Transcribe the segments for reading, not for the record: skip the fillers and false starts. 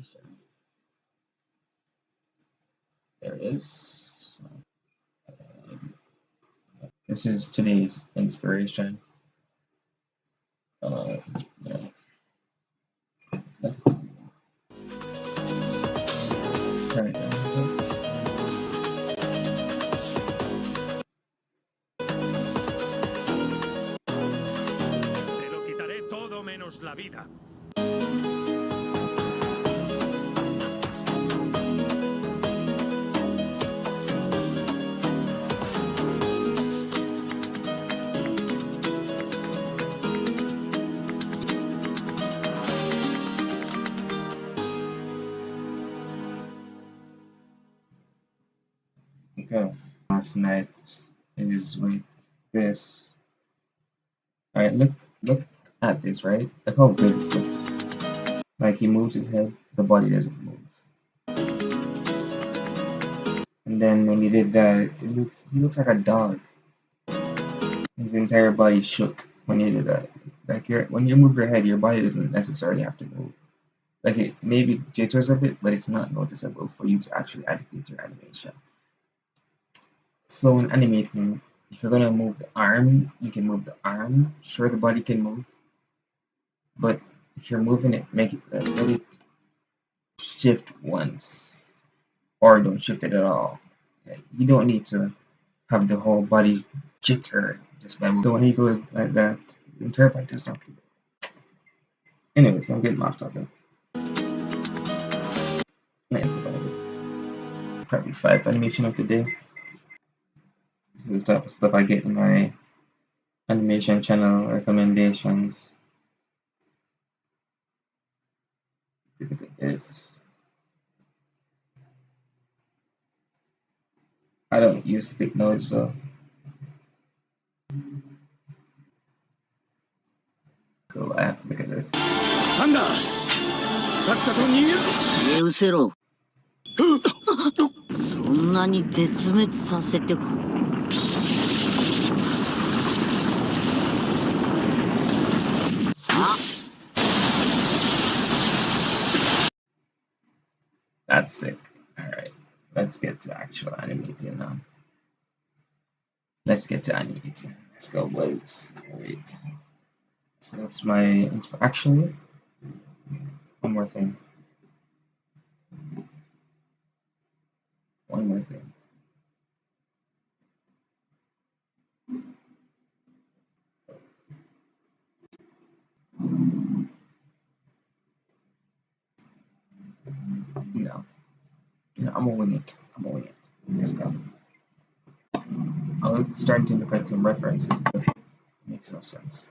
animation. There it is. So, um, this is today's inspiration. Uh, yeah, let's try it out. Te lo quitaré todo menos la vida. Okay. Last night is with this. Alright, look at this, right? Look how good this looks. Like he moves his head, the body doesn't move. And then when he did that, he looks like a dog. His entire body shook when he did that. Like when you move your head, your body doesn't necessarily have to move. Like it maybe jitters a bit, but it's not noticeable for you to actually add it to your animation. So when animating, if you're gonna move the arm, you can move the arm. Sure, the body can move, but if you're moving it, make it let it shift once, or don't shift it at all. Like, you don't need to have the whole body jitter just by moving. So when he goes like that, the entire body does not move. Anyways, I'm getting off topic. That's about it. Probably 5 animation of the day. This is the type of stuff I get in my animation channel recommendations. Look at this. I don't use stick nodes though. Cool, I have to look at this. なんださっさと逃げる消え失せろ。そんなに絶滅させてく。That's sick. Alright, let's get to actual animating now. Let's get to animating. Let's go, boys. Wait. So that's my actually, one more thing. One more thing. No. No, I'm gonna wing it. I'm gonna wing it. Let's go. I was starting to look at some references, but it makes no sense.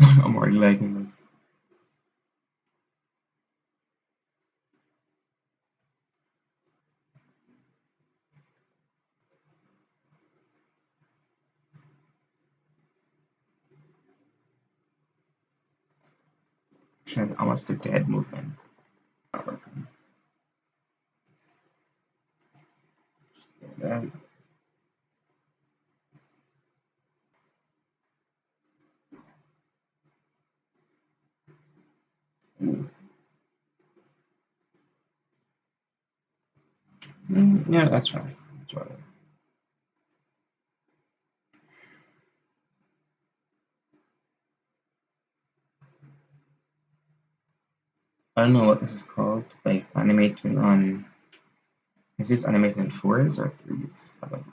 I'm already liking this. I'm gonna stick to head movement. That. Yeah, that's right. That's right. I don't know what this is called. Like animating on. Is this animating on 4s or 3s? I don't know.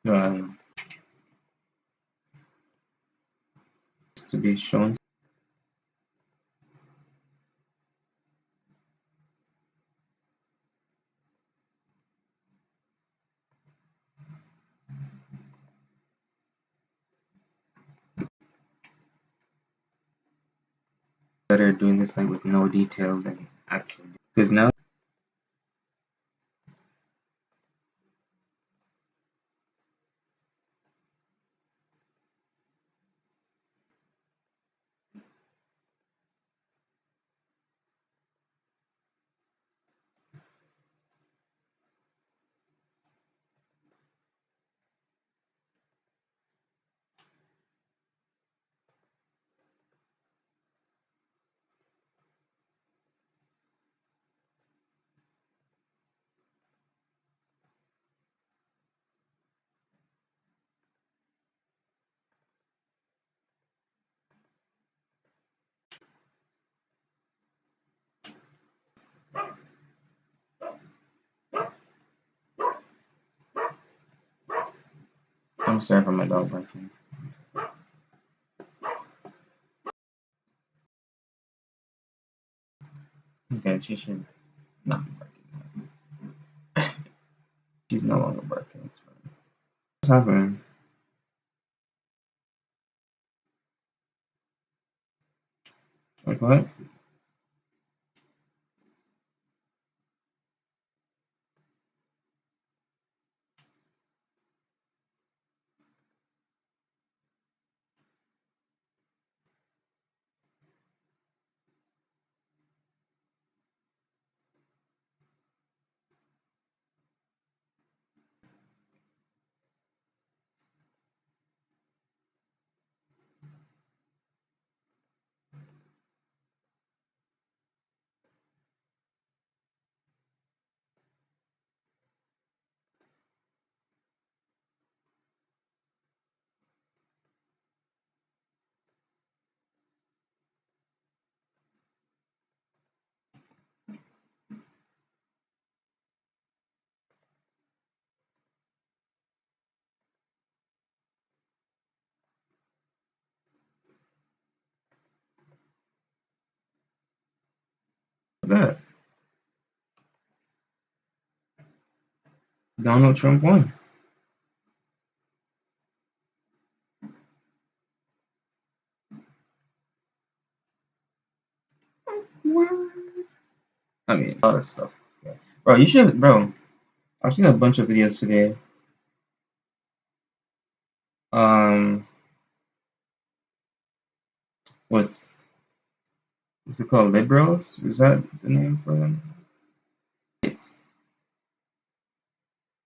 um, to be shown. Better doing this like with no detail than actually because now I'm sorry for my dog barking. Okay, she should not be barking. She's no longer barking. It's fine. What's happening? Like what? That Donald Trump won. I mean, a lot of stuff. Yeah. Bro, you should, bro. I've seen a bunch of videos today. Um, with what's it called? Liberals? Is that the name for them?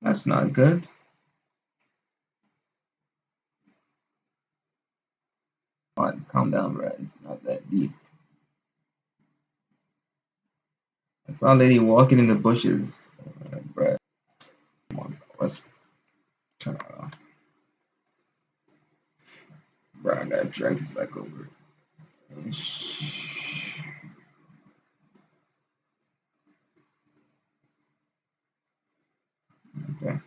That's not good. Calm down, bro. It's not that deep. I saw a lady walking in the bushes. Bro, come on, let's turn it off. Bro, I gotta drag this back over. Okay.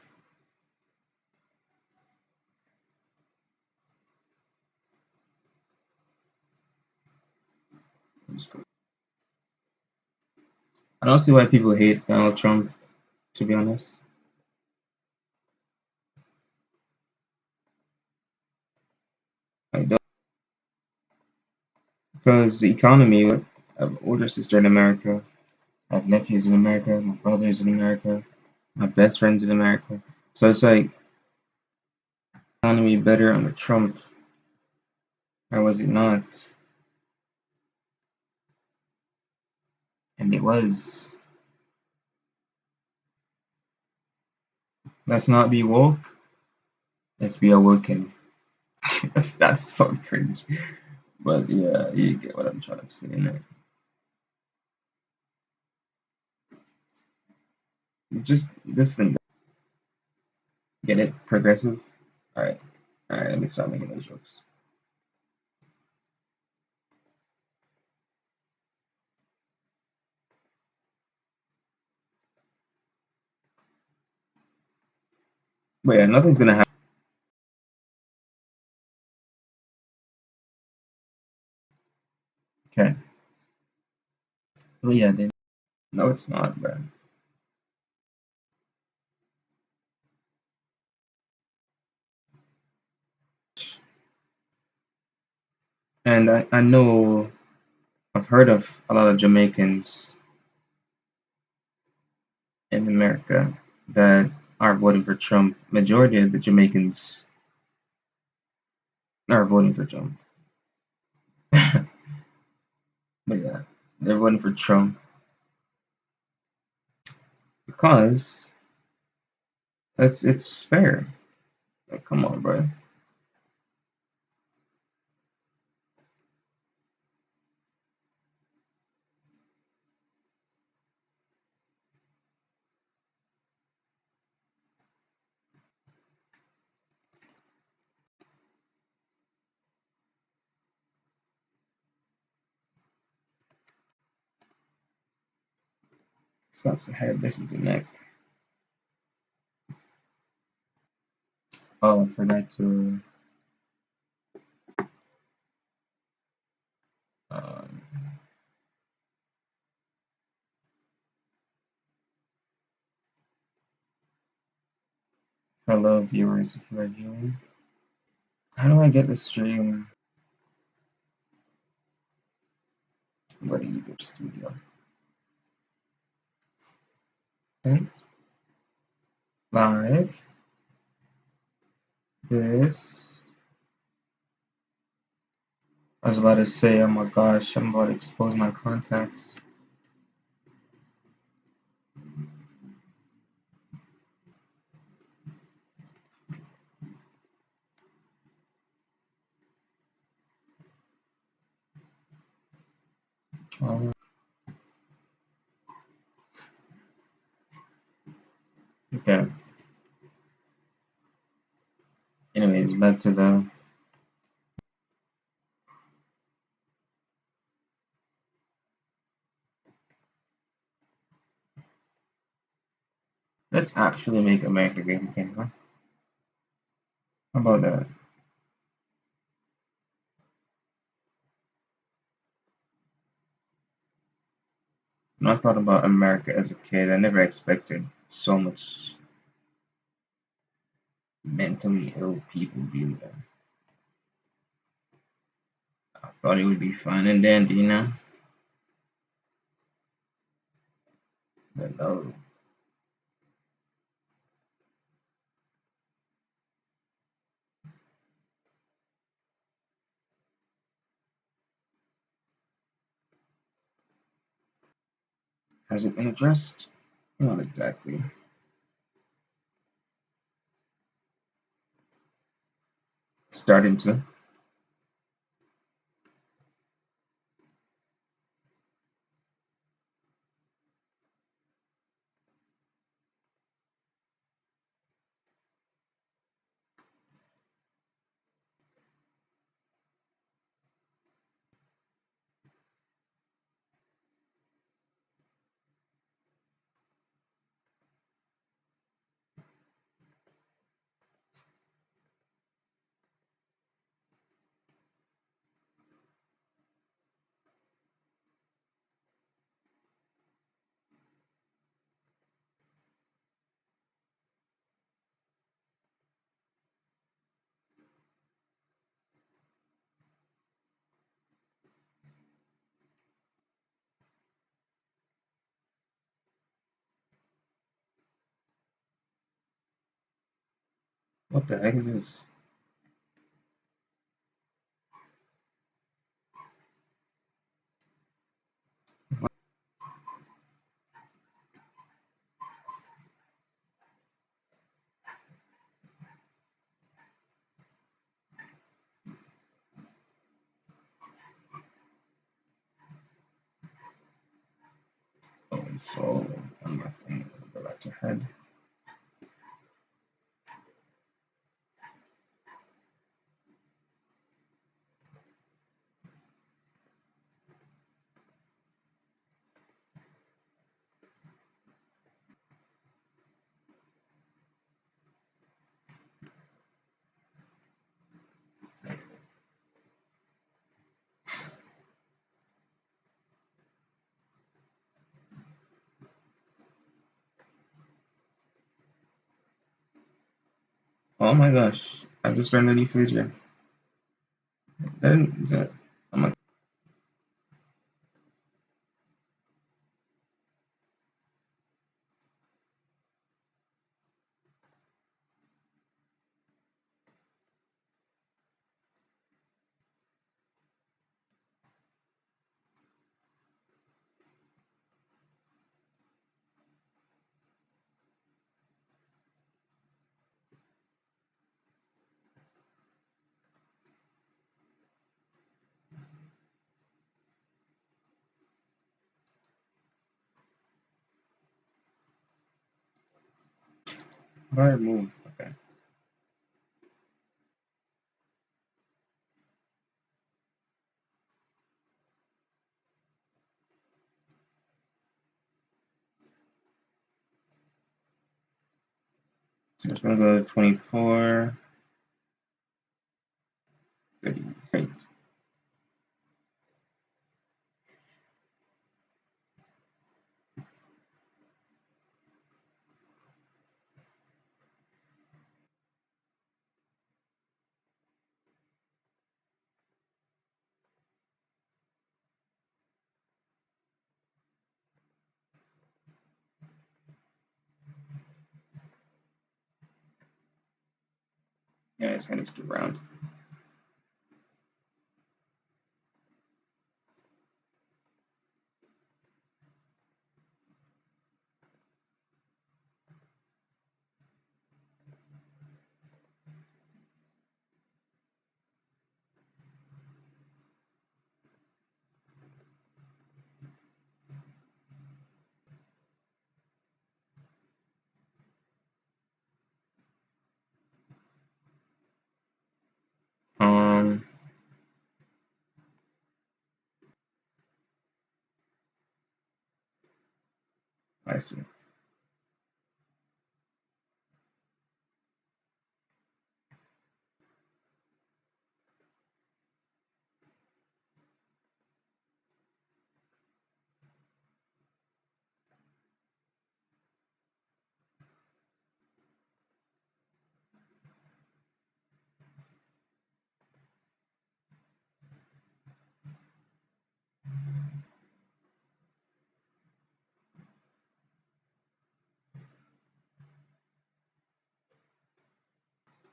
I don't see why people hate Donald Trump, to be honest. I don't. Because the economy, I have an older sister in America, I have nephews in America, my brother's in America, my best friend's in America. So it's like, economy better under Trump, or was it not? And it was. Let's not be woke, let's be awoken. That's so cringe. But yeah, you get what I'm trying to say in there. Just this thing, get it? Progressive? Alright. Alright, let me start making those jokes. But yeah, nothing's gonna happen. Okay. Well, yeah, then. No, it's not, bro. And I know I've heard of a lot of Jamaicans in America that are voting for Trump. Majority of the Jamaicans are voting for Trump. But yeah, they're voting for Trump because it's fair. Like, come on, bro. Starts the head, this is the neck. Oh, I forgot to um, hello viewers if you are viewing. How do I get the stream? Go to YouTube Studio. Okay. Live. This. I was about to say, oh my gosh, I'm about to expose my contacts. Oh, okay. Anyways, back to the. Let's actually make America great again, huh? How about that? When I thought about America as a kid, I never expected so much mentally ill people being there. I thought it would be fun and dandy, you know? But no. Has it been addressed? Not exactly. Starting to. What the heck is this? Oh, so I'm not going to go back to head. Oh my gosh, I just learned a new feature. That, oh my, how do I move? Okay, so it's gonna go 24, 30. Great. Yeah, it's kind of just around. Um, I see.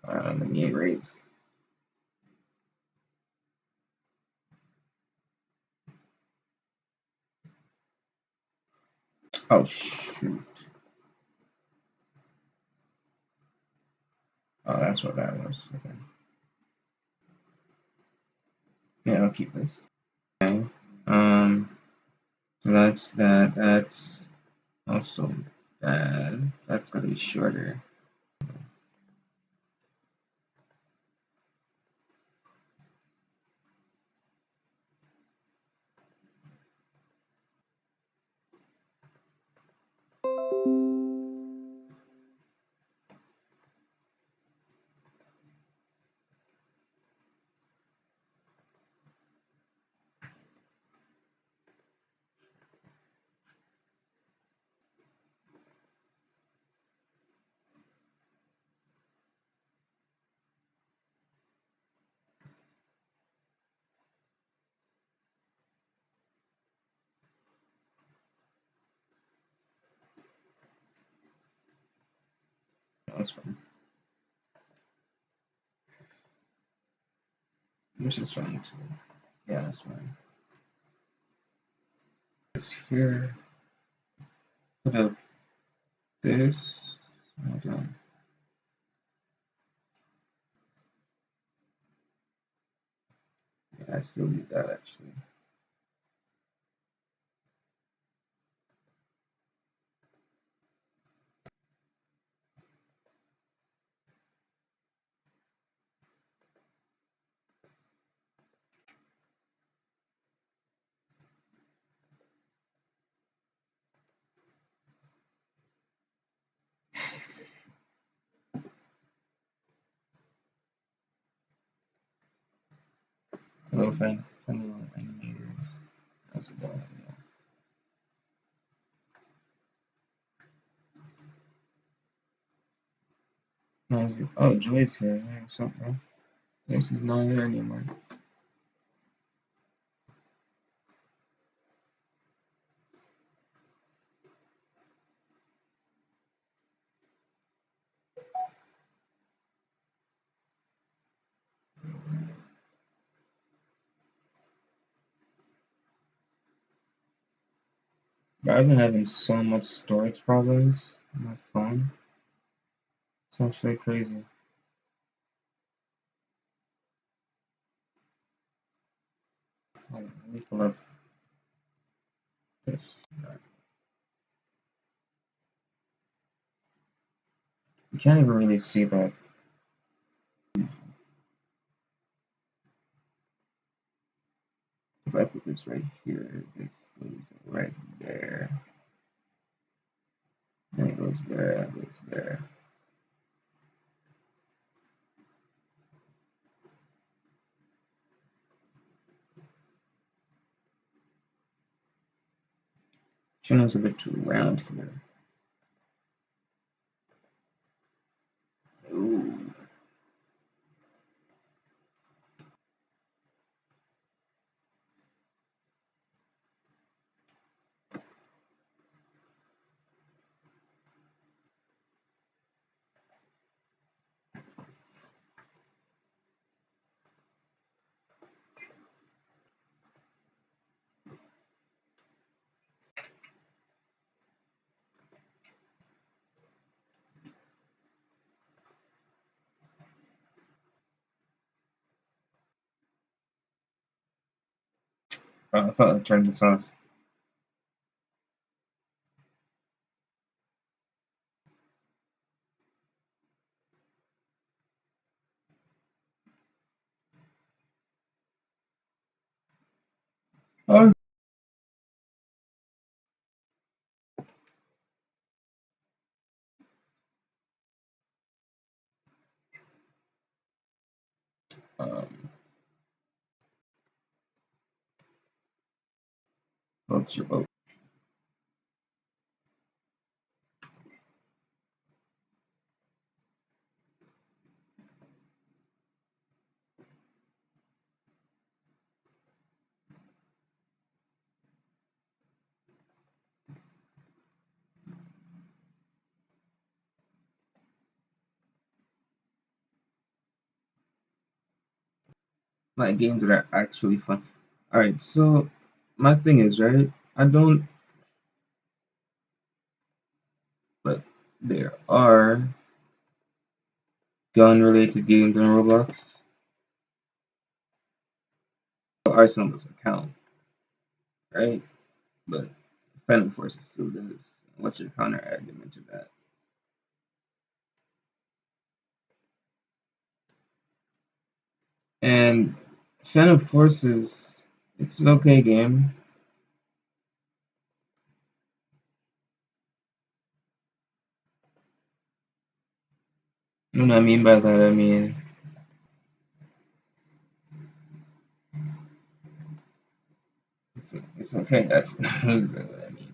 Let me erase. Oh shoot. Oh, that's what that was. Okay. Yeah, I'll keep this. Okay. So that's that. That's also that. That's gonna be shorter. That's fine. This is fine too. Yeah, that's fine. This here. Put up this. Hold on. Yeah, I still need that actually. Hello, fellow animators. How's it going? Yeah. Oh, Joy's here. Yeah, what's up, bro? Guess he's not here anymore. But I've been having so much storage problems on my phone. It's actually crazy. Hold on, let me pull up this. You can't even really see that. If I put this right here, this goes right there. Then it goes there, it goes there. Channel's a bit too round here. Ooh. I thought I turned this off. Oh. Vote your vote. Like games that are actually fun. Alright, so my thing is, right? I don't, but there are gun related games in Roblox. Arsenal doesn't count, right? But Phantom Forces still does. What's your counter argument to that? And Phantom Forces, it's an okay game. What I mean by that, I mean it's okay. That's what I mean.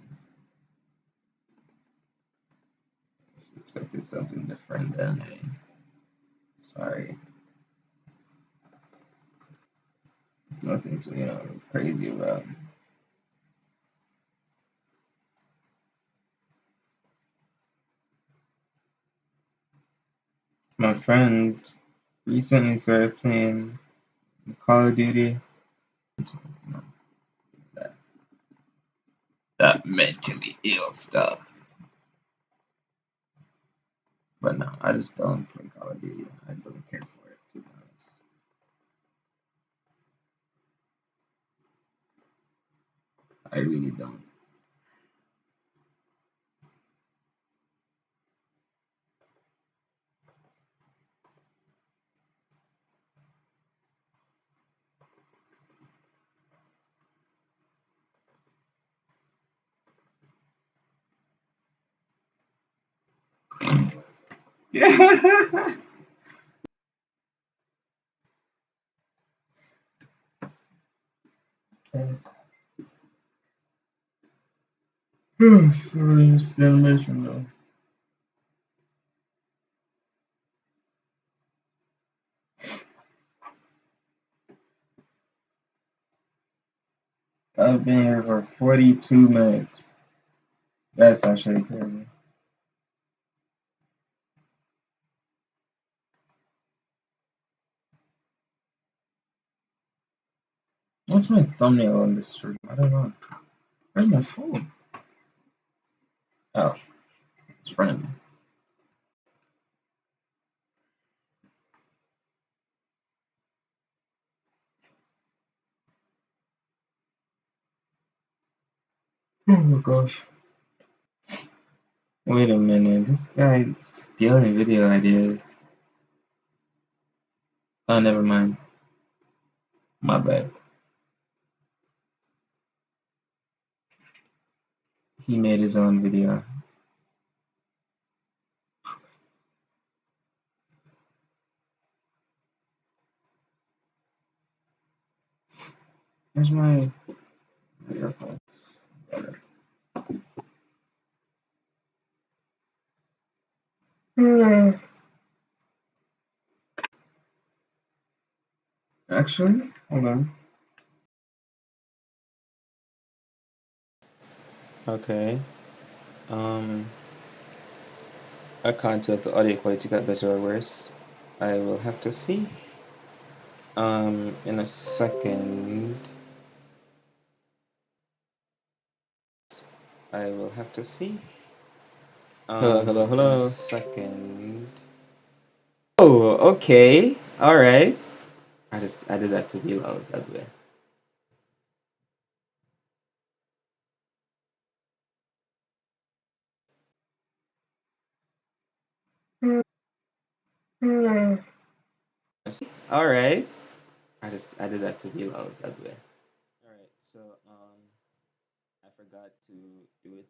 Expected something different than sorry, nothing to crazy about. My friend recently started playing Call of Duty. That, that mentally ill stuff. But no, I just don't play Call of Duty. I don't care for it, to be honest. I really don't. Yeah. Sorry, it's the animation though. I've been here for 42 minutes. That's actually crazy. What's my thumbnail on this stream? I don't know. Where's my phone? Oh, it's in front of me. Oh my gosh. Wait a minute. This guy's stealing video ideas. Oh, never mind. My bad. He made his own video. Where's my earphones? Actually, hold on. Okay. Um, I can't tell if the audio quality got better or worse. I will have to see. In a second. I will have to see. Hello. In a second. Oh, okay. All right. I just added that to be loud, by the way. All right. I just added that to be loud, by the way. All right. So I forgot to do it.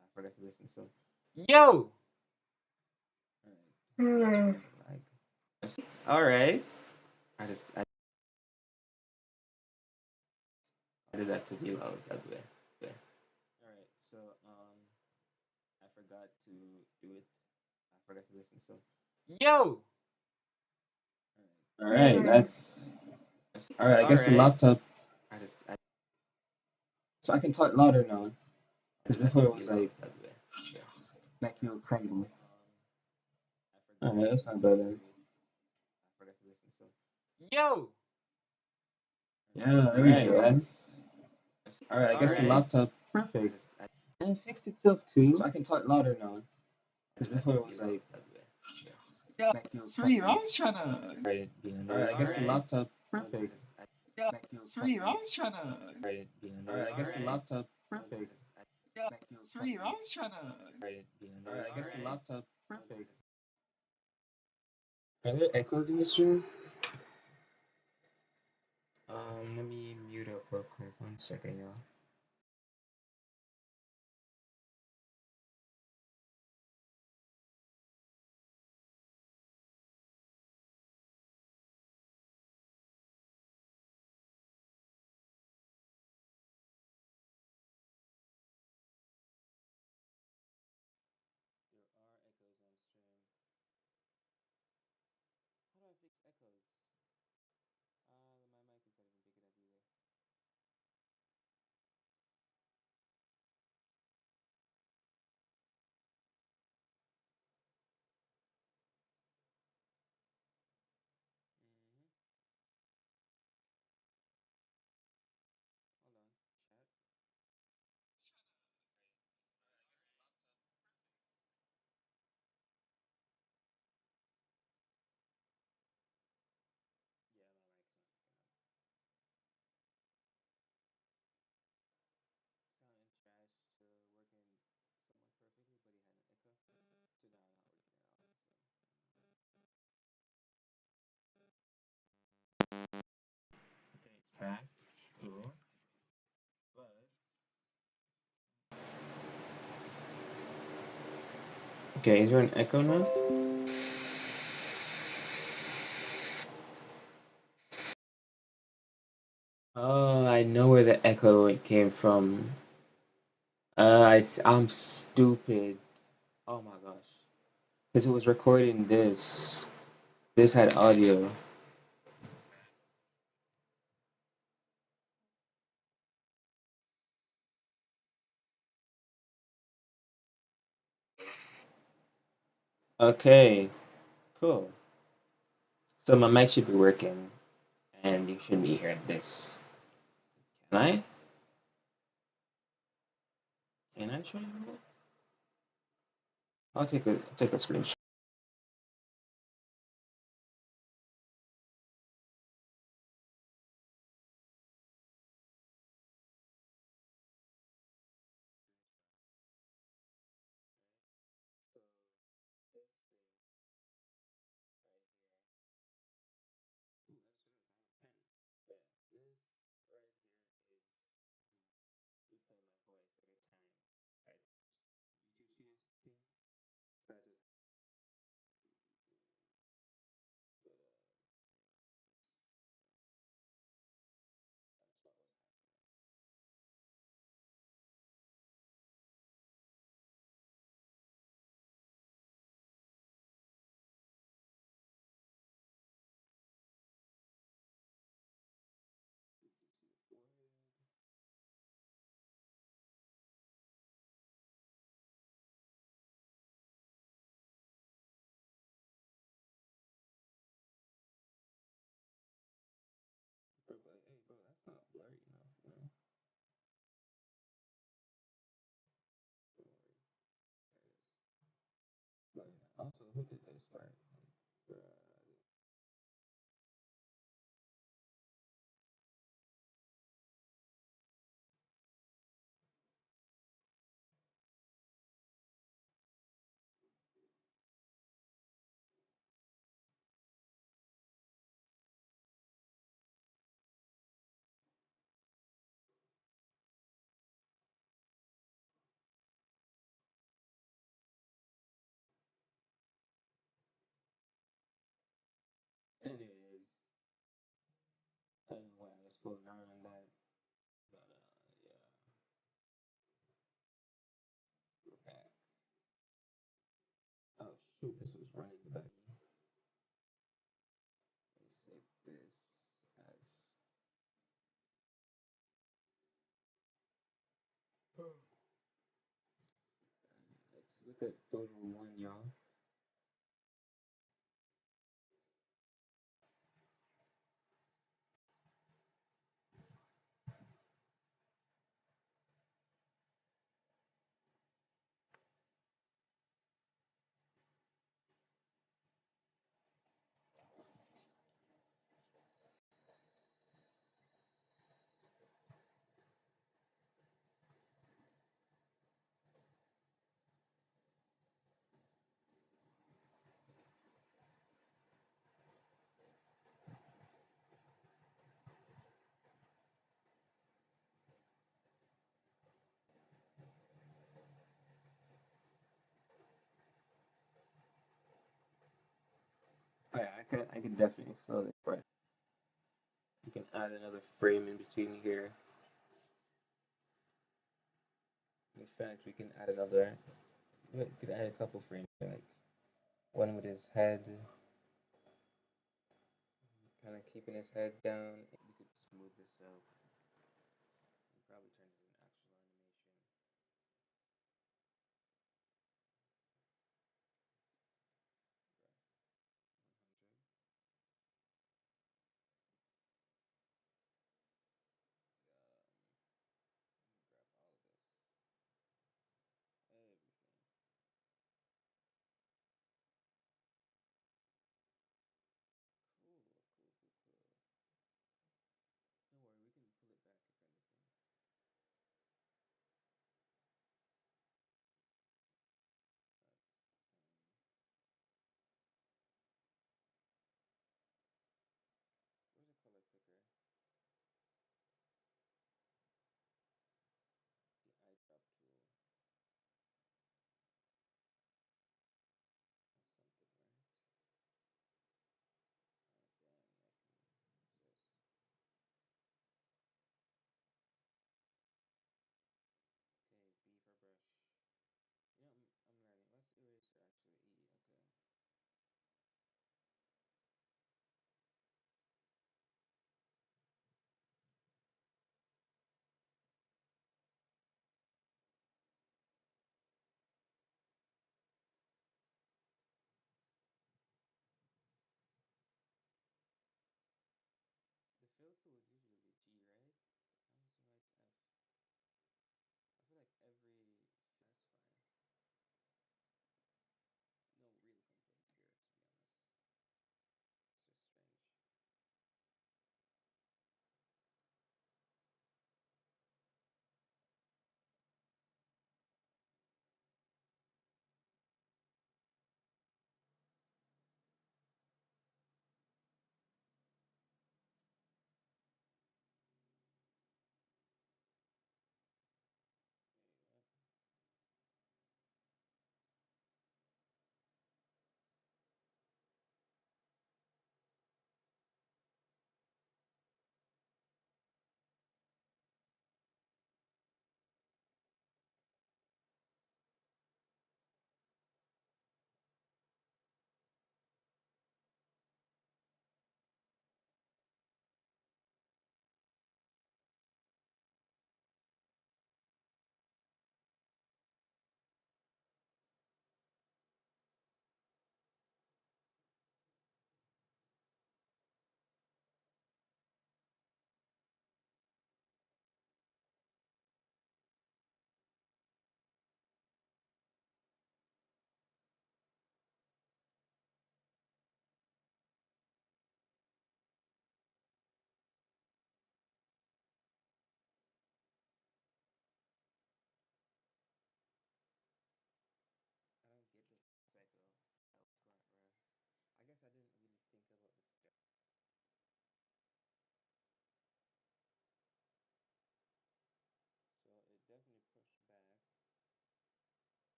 I forgot to listen. So yo. All right. All right. I just added that to be loud, by the way. All right. So I forgot to do it. I forgot to listen. So yo. All right. That's all right. I guess the laptop. I just so I can talk louder now. Because before it was like you were cranky. All right. That's not bad then. Yo. Yeah. There we go. That's all right. I guess the laptop. Perfect. And it fixed itself too. So I can talk louder now. Because before it was like you were Stream. I cranky. was trying to. All right. I guess the laptop. Perfect. Stream. I was trying to. All right. I guess the laptop. Perfect. Stream. I was trying to. All right. I guess the laptop. Perfect. Are there echoes in the stream? Let me mute up real quick. 1 second, y'all. Okay, it's back. Cool. But okay, is there an echo now? Oh, I know where the echo came from. I'm stupid. Oh my gosh. Because it was recording this. This had audio. Okay, cool. So my mic should be working, and you should be hearing this. Can I? Can I show you? I'll take a screenshot. Hey, bro, that's not blurry enough, you know? Also, who did this part? Anyways, I don't know why I was fooling around on that, but yeah, we're back. Oh shoot, this was running the back. Let's save this as. Let's look at total one, y'all. Oh yeah, I can definitely slow this part. You can add another frame in between here. In fact, we can add another. We could add a couple frames, like one with his head, kind of keeping his head down. We could smooth this out and probably turn this into actual animation.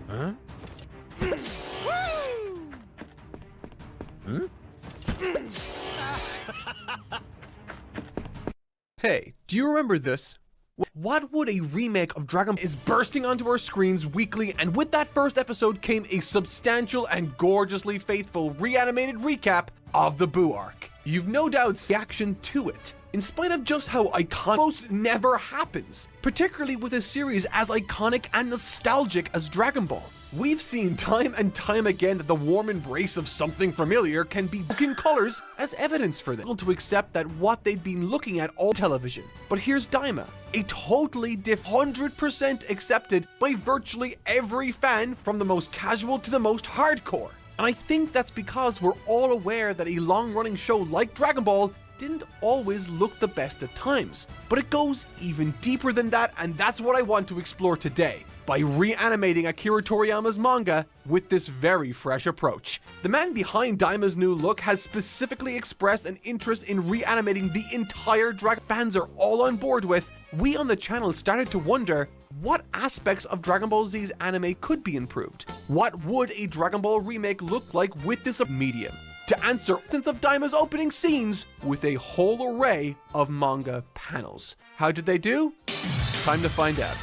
Huh? Hmm? Hey, do you remember this? What would a remake of Dragon Ball is bursting onto our screens weekly, and with that first episode came a substantial and gorgeously faithful reanimated recap of the Buu arc. You've no doubt seen reaction to it, in spite of just how iconic most never happens, particularly with a series as iconic and nostalgic as Dragon Ball. We've seen time and time again that the warm embrace of something familiar can be in colors as evidence for them, to accept that what they'd been looking at all television. But here's Daima, a totally 100% accepted by virtually every fan, from the most casual to the most hardcore. And I think that's because we're all aware that a long-running show like Dragon Ball didn't always look the best at times. But it goes even deeper than that, and that's what I want to explore today, by reanimating Akira Toriyama's manga with this very fresh approach. The man behind Daima's new look has specifically expressed an interest in reanimating the entire Dragon. Fans are all on board with. We on the channel started to wonder what aspects of Dragon Ball Z's anime could be improved. What would a Dragon Ball remake look like with this medium? To answer instance of Daima's opening scenes with a whole array of manga panels. How did they do? Time to find out.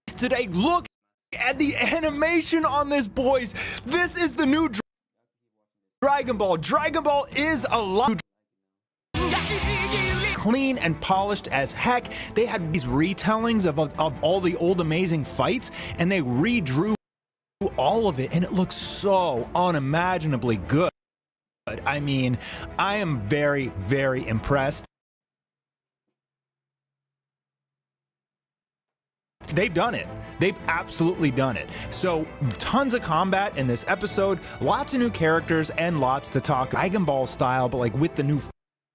Today, look at the animation on this, boys. This is the new Dragon Ball. Dragon Ball is a lot clean and polished as heck. They had these retellings of all the old amazing fights, and they redrew all of it, and it looks so unimaginably good. I mean, I am very, very impressed. They've done it. They've absolutely done it. So tons of combat in this episode, lots of new characters, and lots to talk Dragon Ball style, but like with the new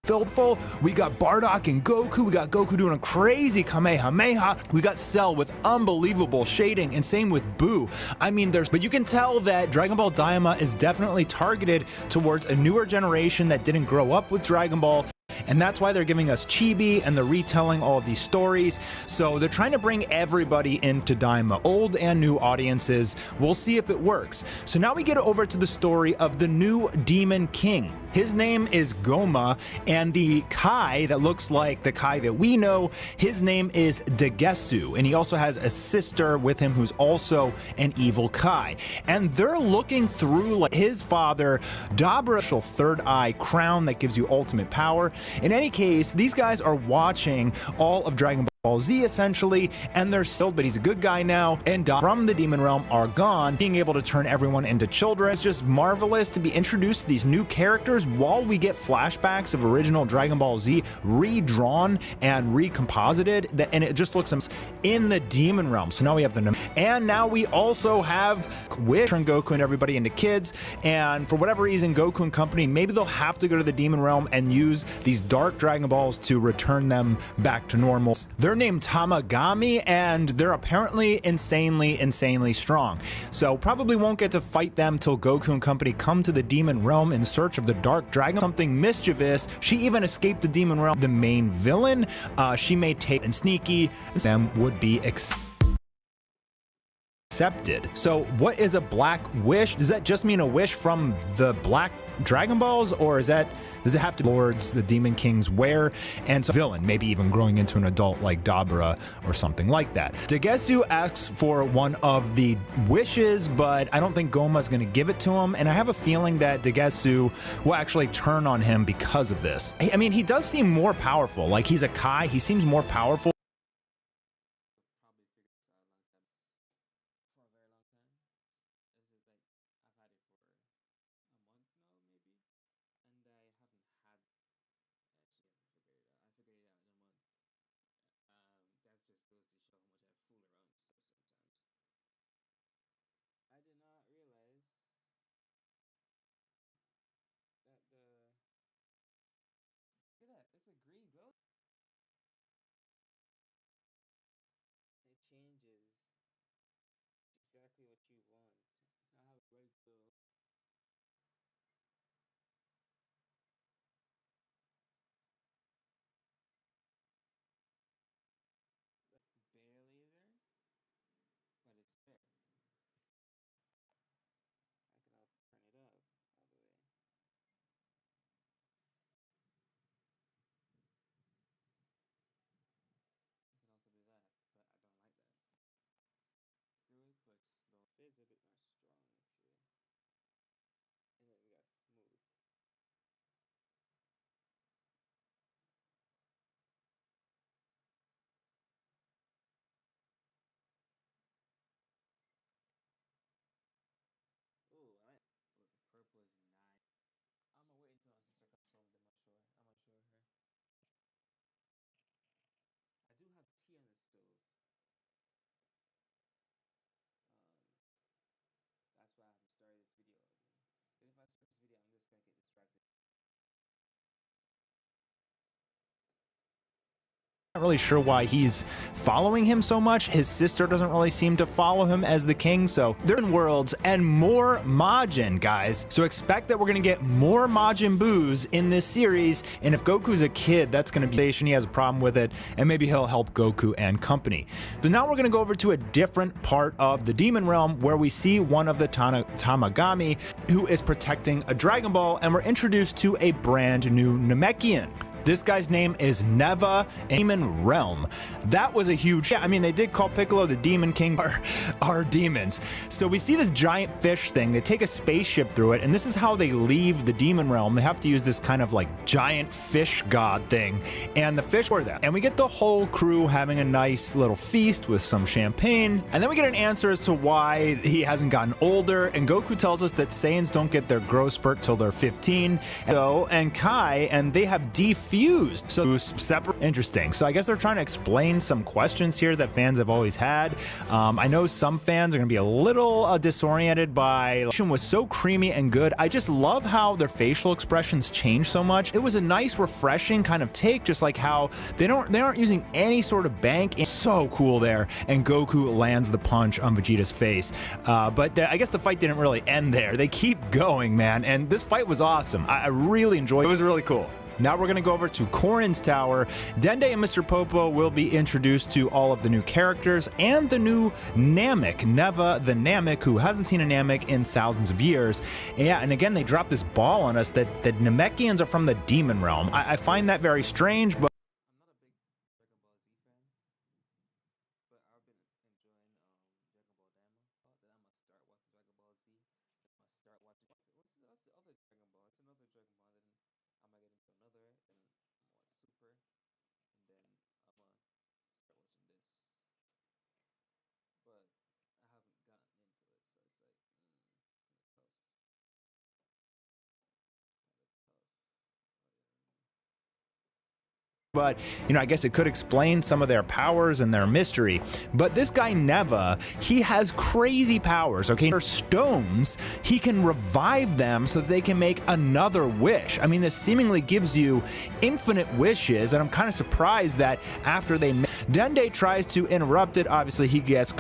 filled full. We got Bardock and Goku. We got Goku doing a crazy Kamehameha. We got Cell with unbelievable shading, and same with Buu. I mean, but you can tell that Dragon Ball Daima is definitely targeted towards a newer generation that didn't grow up with Dragon Ball. And that's why they're giving us Chibi and they're retelling all of these stories. So they're trying to bring everybody into Daima, old and new audiences. We'll see if it works. So now we get over to the story of the new Demon King. His name is Goma, and the Kai that looks like the Kai that we know, his name is Dagesu, and he also has a sister with him who's also an evil Kai. And they're looking through like his father, Dabra's third eye crown that gives you ultimate power. In any case, these guys are watching all of Dragon Ball Z essentially, and they're still, but he's a good guy now, and from the demon realm are gone, being able to turn everyone into children. It's just marvelous to be introduced to these new characters while we get flashbacks of original Dragon Ball Z redrawn and recomposited, and it just looks in the demon realm. So now we have and now we also have Wish turn Goku and everybody into kids, and for whatever reason, Goku and company, maybe they'll have to go to the demon realm and use these dark Dragon Balls to return them back to normal. They're named Tamagami, and they're apparently insanely strong. So probably won't get to fight them till Goku and company come to the demon realm in search of the dark dragon, something mischievous. She even escaped the demon realm. The main villain, she may take and sneaky, them would be accepted. So what is a black wish? Does that just mean a wish from the black Dragon Balls, or does it have to be lords the Demon Kings wear, and so villain, maybe even growing into an adult like Dabra or something like that? Dagesu asks for one of the wishes, but I don't think Goma's going to give it to him, and I have a feeling that Dagesu will actually turn on him because of this. I mean, he does seem more powerful. Like, he's a Kai, he seems more powerful. Not really sure why he's following him so much. His sister doesn't really seem to follow him as the king, so they're in worlds and more Majin, guys. So expect that we're gonna get more Majin Boos in this series, and if Goku's a kid, that's gonna be he has a problem with it, and maybe he'll help Goku and company. But now we're gonna go over to a different part of the Demon Realm where we see one of the Tamagami who is protecting a Dragon Ball, and we're introduced to a brand new Namekian. This guy's name is Neva, Demon Realm. That was a huge, yeah, I mean, they did call Piccolo the Demon King, are demons. So we see this giant fish thing. They take a spaceship through it, and this is how they leave the Demon Realm. They have to use this kind of like giant fish god thing, and the fish were there. And we get the whole crew having a nice little feast with some champagne, and then we get an answer as to why he hasn't gotten older, and Goku tells us that Saiyans don't get their growth spurt till they're 15. And Kai, and they have defused. So separate, interesting. So I guess they're trying to explain some questions here that fans have always had. I know some fans are gonna be a little disoriented by was so creamy and good. I just love how their facial expressions change so much. It was a nice, refreshing kind of take, just like how they aren't using any sort of bank. It's so cool there. And Goku lands the punch on Vegeta's face. But I guess the fight didn't really end there. They keep going, man. And this fight was awesome. I really enjoyed it. It was really cool. Now we're going to go over to Korin's Tower. Dende and Mr. Popo will be introduced to all of the new characters and the new Namek, Neva the Namek, who hasn't seen a Namek in thousands of years. Yeah, and again, they drop this ball on us that Namekians are from the Demon Realm. I find that very strange, but you know, I guess it could explain some of their powers and their mystery. But this guy Neva, he has crazy powers, okay? They're stones, he can revive them so that they can make another wish. I mean, this seemingly gives you infinite wishes, and I'm kind of surprised that after Dende tries to interrupt it, obviously he gets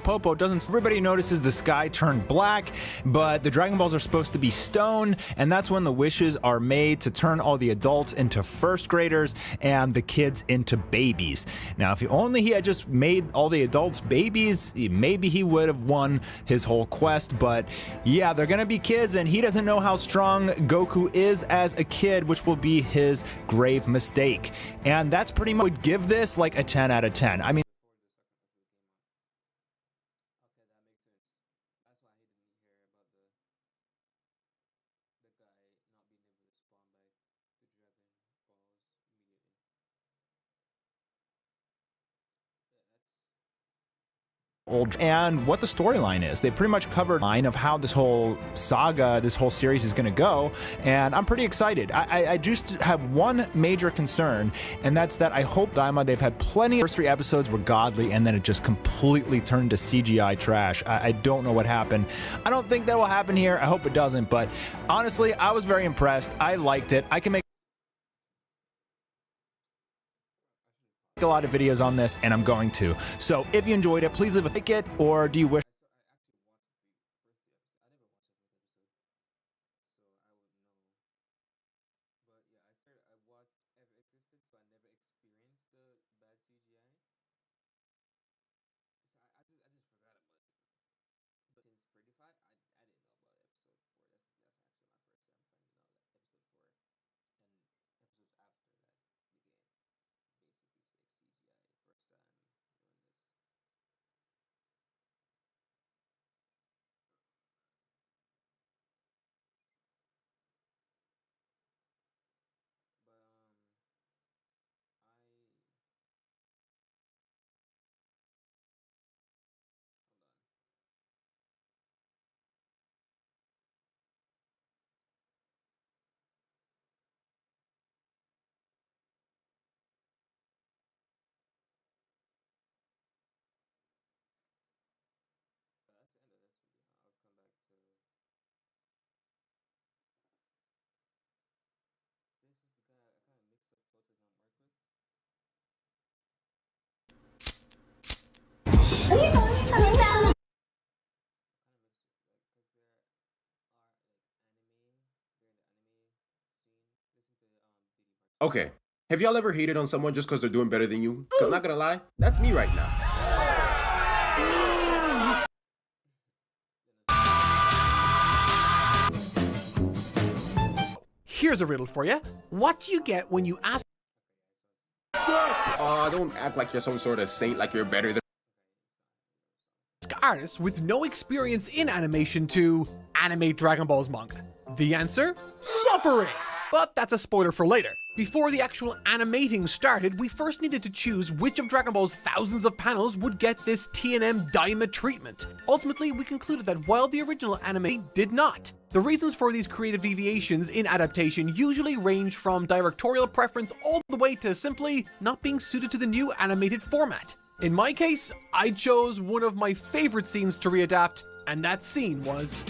Popo doesn't. Everybody notices the sky turned black, but the Dragon Balls are supposed to be stone, and that's when the wishes are made to turn all the adults into first graders and the kids into babies. Now, if only he had just made all the adults babies, maybe he would have won his whole quest, but yeah, they're gonna be kids, and he doesn't know how strong Goku is as a kid, which will be his grave mistake. And that's pretty much would give this like a 10 out of 10. I mean, and what the storyline is. They pretty much covered line of how this whole saga, this whole series is going to go, and I'm pretty excited. I just have one major concern, and that's that I hope Daima, they've had plenty. First 3 episodes were godly, and then it just completely turned to CGI trash. I don't know what happened. I don't think that will happen here. I hope it doesn't, but honestly, I was very impressed. I liked it. I can make a lot of videos on this, and I'm going to. So if you enjoyed it, please leave a like it, or do you wish Okay, have y'all ever hated on someone just because they're doing better than you? Because not gonna lie, that's me right now. Here's a riddle for you. What do you get when you ask Don't act like you're some sort of saint, like you're better than. artists with no experience in animation to animate Dragon Ball's manga? The answer? Suffering! But that's a spoiler for later. Before the actual animating started, we first needed to choose which of Dragon Ball's thousands of panels would get this TNM Daima treatment. Ultimately, we concluded that while the original anime did not, the reasons for these creative deviations in adaptation usually range from directorial preference all the way to simply not being suited to the new animated format. In my case, I chose one of my favorite scenes to readapt, and that scene was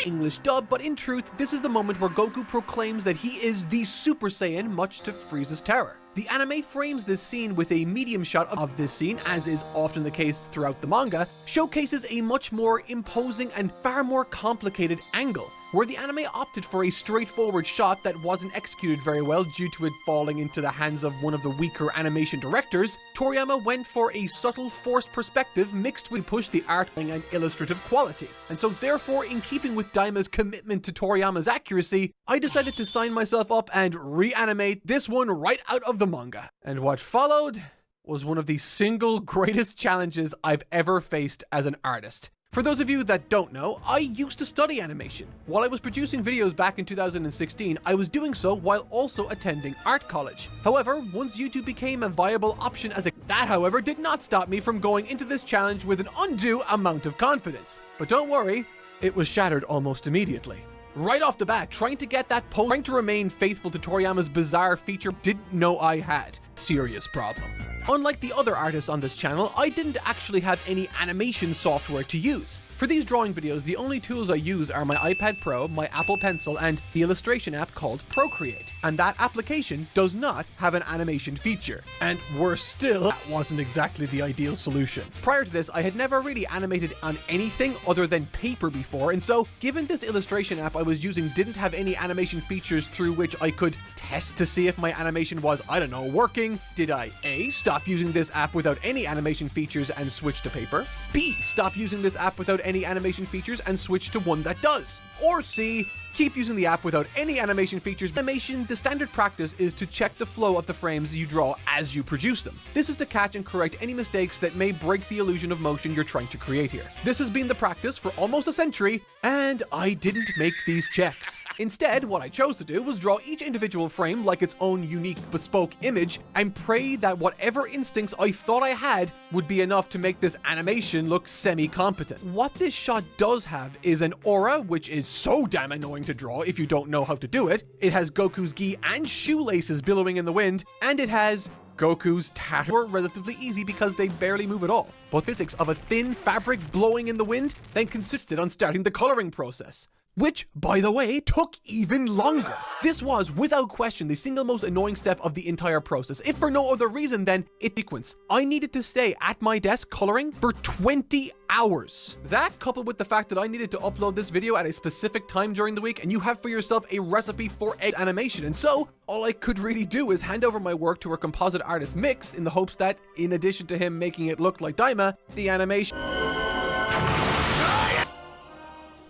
English dub, but in truth, this is the moment where Goku proclaims that he is the Super Saiyan, much to Frieza's terror. The anime frames this scene with a medium shot of this scene, as is often the case throughout the manga, showcases a much more imposing and far more complicated angle. Where the anime opted for a straightforward shot that wasn't executed very well due to it falling into the hands of one of the weaker animation directors, Toriyama went for a subtle, forced perspective mixed with push the art and illustrative quality. And so therefore, in keeping with Daima's commitment to Toriyama's accuracy, I decided to sign myself up and reanimate this one right out of the manga. And what followed was one of the single greatest challenges I've ever faced as an artist. For those of you that don't know, I used to study animation. While I was producing videos back in 2016, I was doing so while also attending art college. However, once YouTube became a viable option that, however, did not stop me from going into this challenge with an undue amount of confidence. But don't worry, it was shattered almost immediately. Right off the bat, trying to get that pose, trying to remain faithful to Toriyama's bizarre feature, didn't know I had. serious problem. Unlike the other artists on this channel, I didn't actually have any animation software to use. For these drawing videos, the only tools I use are my iPad Pro, my Apple Pencil, and the illustration app called Procreate. And that application does not have an animation feature. And worse still, that wasn't exactly the ideal solution. Prior to this, I had never really animated on anything other than paper before, and so given this illustration app I was using didn't have any animation features through which I could test to see if my animation was, I don't know, working, did I A, stop using this app without any animation features and switch to paper? B, stop using this app without any animation features and switch to one that does? Or C, keep using the app without any animation features. Animation, the standard practice is to check the flow of the frames you draw as you produce them. This is to catch and correct any mistakes that may break the illusion of motion you're trying to create here. This has been the practice for almost a century, and I didn't make these checks. Instead, what I chose to do was draw each individual frame like its own unique, bespoke image, and pray that whatever instincts I thought I had would be enough to make this animation look semi-competent. What this shot does have is an aura, which is so damn annoying to draw if you don't know how to do it. It has Goku's gi and shoelaces billowing in the wind, and it has Goku's tattoos were relatively easy because they barely move at all. But physics of a thin fabric blowing in the wind then consisted on starting the coloring process, which, by the way, took even longer. This was, without question, the single most annoying step of the entire process, if for no other reason than its sequence. I needed to stay at my desk coloring for 20 hours. That, coupled with the fact that I needed to upload this video at a specific time during the week, and you have for yourself a recipe for animation, and so all I could really do is hand over my work to a composite artist Mix in the hopes that, in addition to him making it look like Daima, the animation...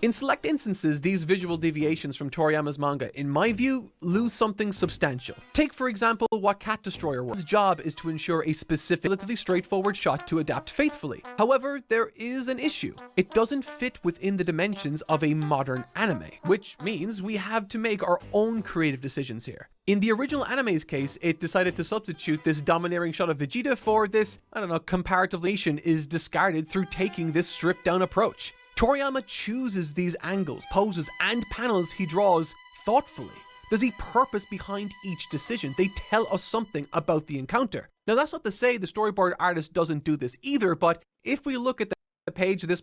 In select instances, these visual deviations from Toriyama's manga, in my view, lose something substantial. Take, for example, what Cat Destroyer was. His job is to ensure a specific, relatively straightforward shot to adapt faithfully. However, there is an issue. It doesn't fit within the dimensions of a modern anime, which means we have to make our own creative decisions here. In the original anime's case, it decided to substitute this domineering shot of Vegeta for this, I don't know, comparative nation is discarded through taking this stripped down approach. Toriyama chooses these angles, poses, and panels he draws thoughtfully. There's a purpose behind each decision. They tell us something about the encounter. Now, that's not to say the storyboard artist doesn't do this either, but if we look at the page this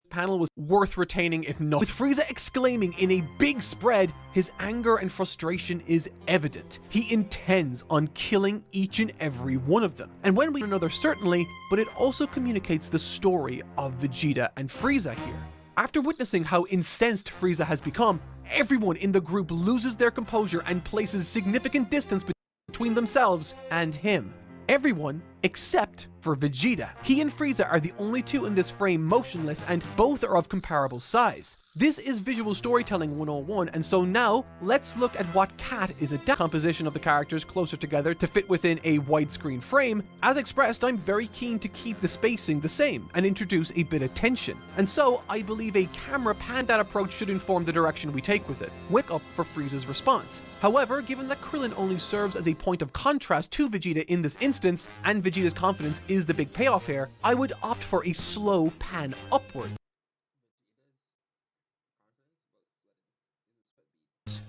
panel was worth retaining if not. With Frieza exclaiming in a big spread, his anger and frustration is evident. He intends on killing each and every one of them. And when we another certainly, but it also communicates the story of Vegeta and Frieza here. After witnessing how incensed Frieza has become, everyone in the group loses their composure and places significant distance between themselves and him. Everyone except for Vegeta. He and Frieza are the only two in this frame motionless, and both are of comparable size. This is visual storytelling 101, and so now let's look at what Cat is a composition of the characters closer together to fit within a widescreen frame. As expressed, I'm very keen to keep the spacing the same and introduce a bit of tension, and so I believe a camera pan that approach should inform the direction we take with it. Wake up for Frieza's response. However, given that Krillin only serves as a point of contrast to Vegeta in this instance, and Vegeta's confidence is the big payoff here, I would opt for a slow pan upward.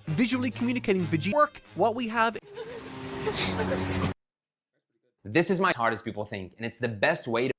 Visually communicating Vegeta work, what we have. This is my hard as people think, and it's the best way to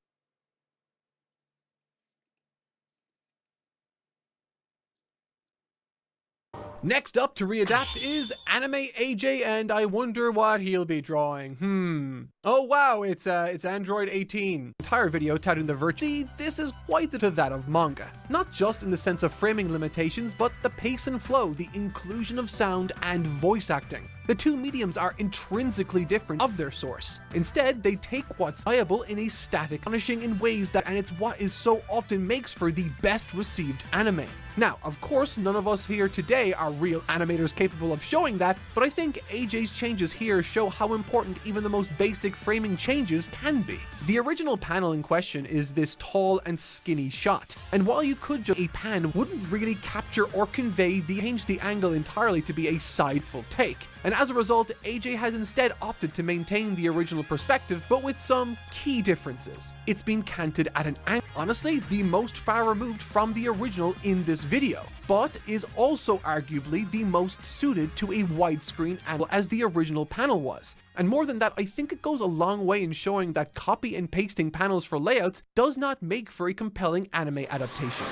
Next up to readapt is Anime AJ, and I wonder what he'll be drawing. Oh wow, it's Android 18. Entire video touting the virtue. See, this is quite to that of manga. Not just in the sense of framing limitations, but the pace and flow, the inclusion of sound and voice acting. The two mediums are intrinsically different of their source. Instead, they take what's viable in a static, punishing in ways that, and it's what is so often makes for the best received anime. Now, of course, none of us here today are real animators capable of showing that, but I think AJ's changes here show how important even the most basic framing changes can be. The original panel in question is this tall and skinny shot, and while you could just a pan wouldn't really capture or convey change the angle entirely to be a side full take. And as a result, AJ has instead opted to maintain the original perspective, but with some key differences. It's been canted at an angle, honestly the most far removed from the original in this video, but is also arguably the most suited to a widescreen angle as the original panel was. And more than that, I think it goes a long way in showing that copy and pasting panels for layouts does not make for a compelling anime adaptation.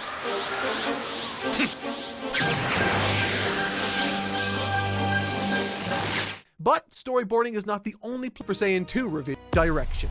But storyboarding is not the only for Saiyan 2 reveal. Direction.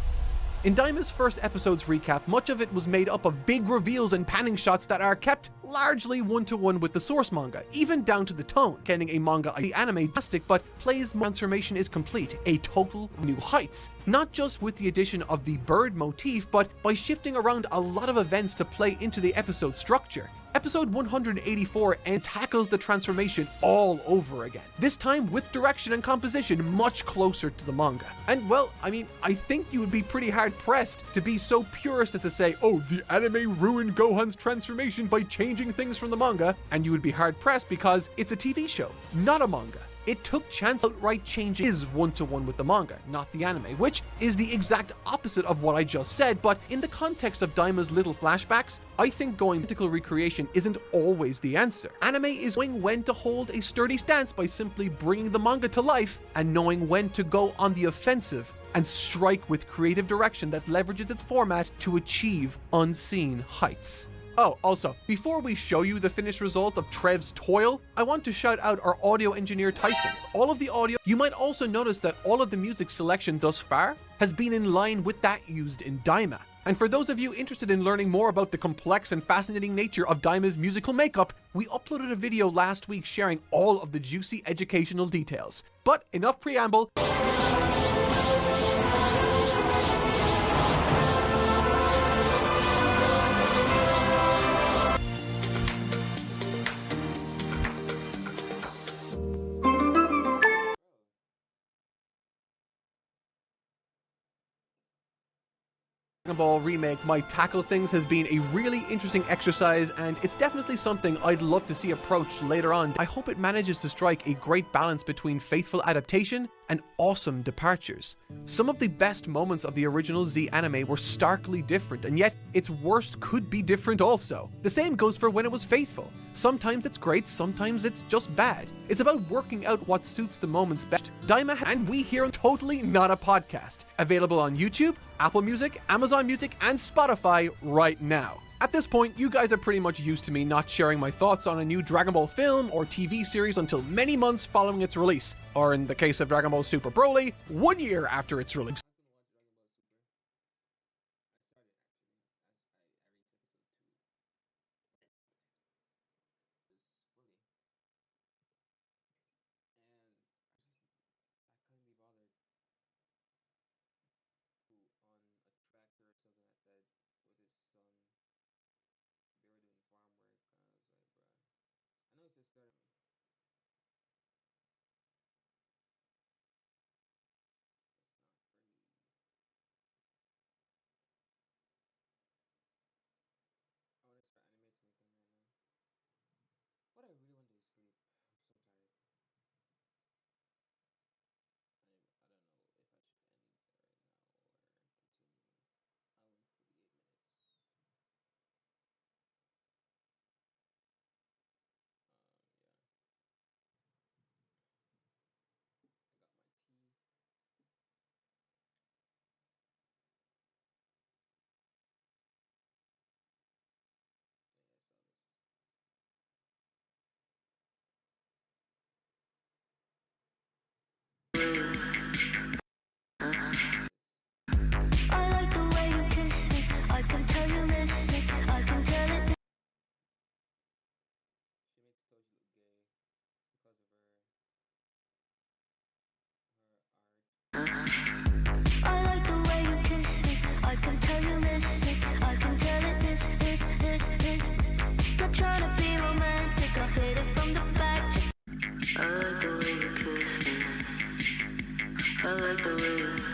In Daima's first episode's recap, much of it was made up of big reveals and panning shots that are kept largely one-to-one with the source manga, even down to the tone. Getting a manga anime plastic, but Play's transformation is complete, a total new heights. Not just with the addition of the bird motif, but by shifting around a lot of events to play into the episode structure. Episode 184 and tackles the transformation all over again, this time with direction and composition much closer to the manga. And well, I mean, I think you would be pretty hard pressed to be so purist as to say, oh, the anime ruined Gohan's transformation by changing things from the manga, and you would be hard pressed because it's a TV show, not a manga. It took chance outright changing is one-to-one with the manga, not the anime, which is the exact opposite of what I just said, but in the context of Daima's little flashbacks, I think going identical recreation isn't always the answer. Anime is knowing when to hold a sturdy stance by simply bringing the manga to life, and knowing when to go on the offensive and strike with creative direction that leverages its format to achieve unseen heights. Oh, also, before we show you the finished result of Trev's toil, I want to shout out our audio engineer Tyson. All of the audio, you might also notice that all of the music selection thus far has been in line with that used in Daima. And for those of you interested in learning more about the complex and fascinating nature of Daima's musical makeup, we uploaded a video last week sharing all of the juicy educational details. But enough preamble. Dragon Ball remake might tackle things has been a really interesting exercise, and it's definitely something I'd love to see approached later on. I hope it manages to strike a great balance between faithful adaptation and awesome departures. Some of the best moments of the original Z anime were starkly different, and yet its worst could be different also. The same goes for when it was faithful. Sometimes it's great, sometimes it's just bad. It's about working out what suits the moments best. Daima and we here on Totally Not a Podcast, available on YouTube, Apple Music, Amazon Music, and Spotify right now. At this point, you guys are pretty much used to me not sharing my thoughts on a new Dragon Ball film or TV series until many months following its release, or in the case of Dragon Ball Super Broly, 1 year after its release. I like the way you kiss me. I can tell you miss me. I can tell it. I like the way you kiss me. I can tell you miss me. I can tell it this. Not trying to be romantic. I hit it from the back. Just I like the way you kiss me. I like the way you